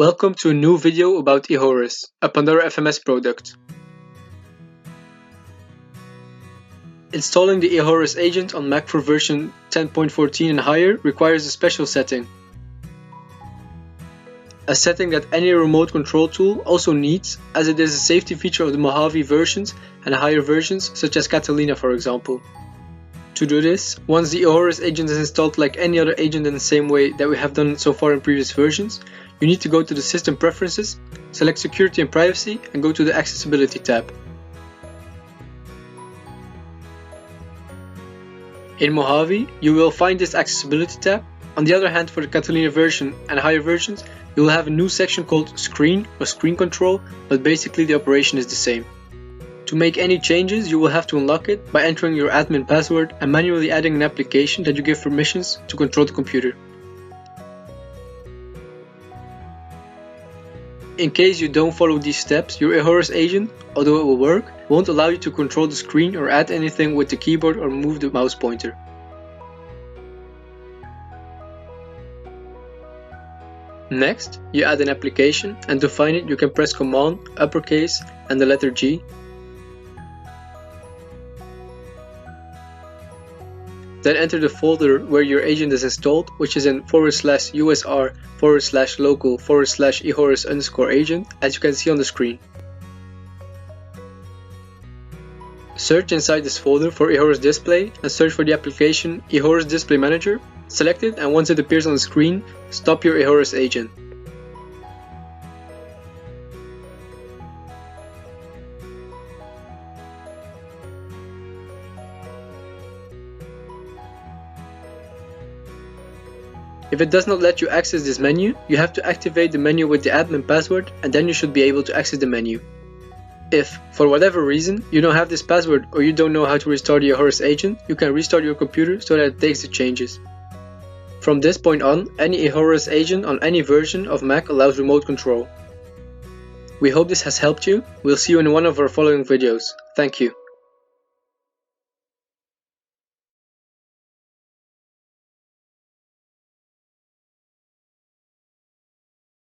Welcome to a new video about eHorus, a Pandora FMS product. Installing the eHorus agent on Mac for version 10.14 and higher requires a special setting. A setting that any remote control tool also needs, as it is a safety feature of the Mojave versions and higher versions such as Catalina, for example. To do this, once the eHorus agent is installed like any other agent in the same way that we have done so far in previous versions, you need to go to the System Preferences, select Security and Privacy, and go to the Accessibility tab. In Mojave, you will find this Accessibility tab. On the other hand, for the Catalina version and higher versions, you will have a new section called Screen or Screen Control, but basically the operation is the same. To make any changes, you will have to unlock it by entering your admin password and manually adding an application that you give permissions to control the computer. In case you don't follow these steps, your eHorus agent, although it will work, won't allow you to control the screen or add anything with the keyboard or move the mouse pointer. Next, you add an application, and to find it you can press Command, uppercase, and the letter G. Then enter the folder where your agent is installed, which is in /usr/local/eHorus_agent, as you can see on the screen. Search inside this folder for eHorus Display and search for the application eHorus Display Manager. Select it, and once it appears on the screen, stop your eHorus agent. If it does not let you access this menu, you have to activate the menu with the admin password, and then you should be able to access the menu. If, for whatever reason, you don't have this password or you don't know how to restore the eHorus agent, you can restart your computer so that it takes the changes. From this point on, any eHorus agent on any version of Mac allows remote control. We hope this has helped you. We'll see you in one of our following videos. Thank you.